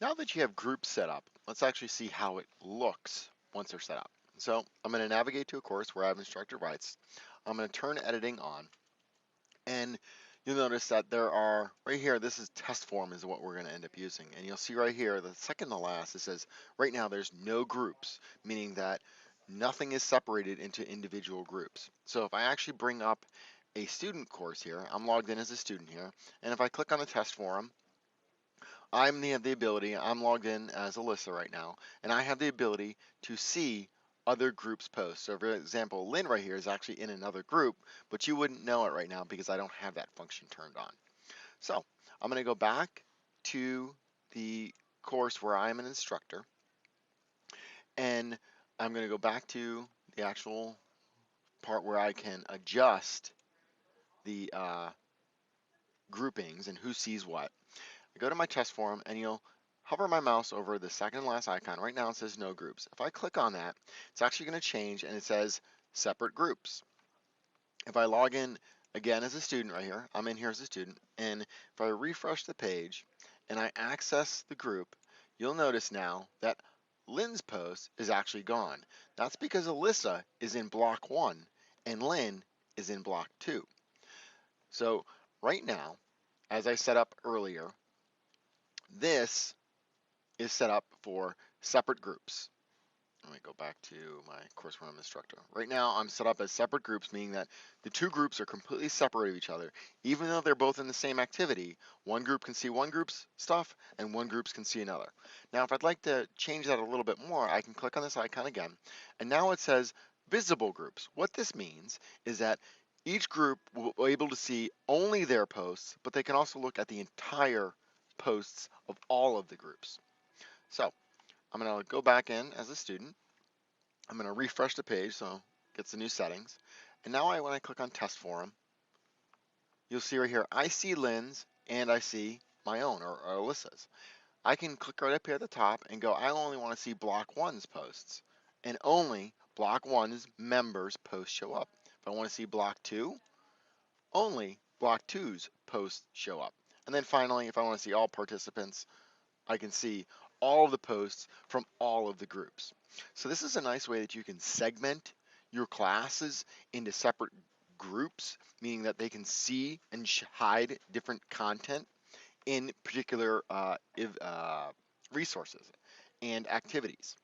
Now that you have groups set up, let's actually see how it looks once they're set up. So I'm going to navigate to a course where I have instructor rights. I'm going to turn editing on, and you'll notice that there are, right here, this is test form is what we're going to end up using. And you'll see right here, the second to last, it says right now there's no groups, meaning that nothing is separated into individual groups. So if I actually bring up a student course here, I'm logged in as a student here, and if I click on the test forum, have the ability, I'm logged in as Alyssa right now, and I have the ability to see other groups posts. So for example, Lynn right here is actually in another group, but you wouldn't know it right now because I don't have that function turned on. So I'm going to go back to the course where I'm an instructor, and I'm going to go back to the actual part where I can adjust the groupings and who sees what. I go to my test forum, and you'll hover my mouse over the second last icon. Right now it says no groups. If I click on that, it's actually going to change, and it says separate groups. If I log in again as a student right here, I'm in here as a student, and if I refresh the page and I access the group, you'll notice now that Lynn's post is actually gone. That's because Alyssa is in block 1 and Lynn is in block 2. So right now, as I set up earlier, this is set up for separate groups. Let me go back to my course where I'm instructor. Right now I'm set up as separate groups, meaning that the two groups are completely separate of each other. Even though they're both in the same activity, one group can see one group's stuff and one group can see another. Now if I'd like to change that a little bit more, I can click on this icon again, and now it says visible groups. What this means is that each group will be able to see only their posts, but they can also look at the entire posts of all of the groups. So I'm going to go back in as a student. I'm going to refresh the page so it gets the new settings. And now when I click on test forum, you'll see right here, I see Lynn's and I see my own or Alyssa's. I can click right up here at the top and go, I only want to see block one's posts. And only block one's members posts show up. If I want to see block two, only block two's posts show up. And then finally, if I want to see all participants, I can see all of the posts from all of the groups. So this is a nice way that you can segment your classes into separate groups, meaning that they can see and hide different content in particular resources and activities.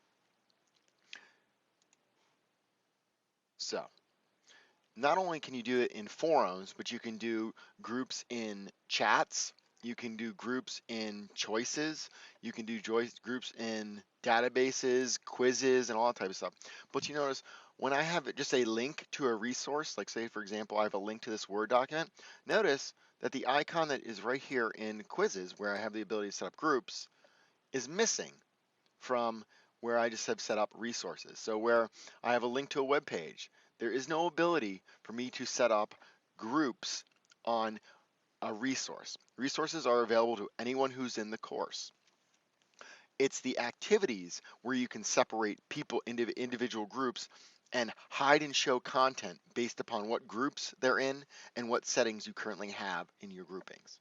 So not only can you do it in forums, but you can do groups in chats, you can do groups in choices, you can do groups in databases, quizzes, and all that type of stuff. But you notice when I have just a link to a resource, like say for example I have a link to this Word document, notice that the icon that is right here in quizzes where I have the ability to set up groups is missing from where I just have set up resources. So where I have a link to a web page, there is no ability for me to set up groups on a resource. Resources are available to anyone who's in the course. It's the activities where you can separate people into individual groups and hide and show content based upon what groups they're in and what settings you currently have in your groupings.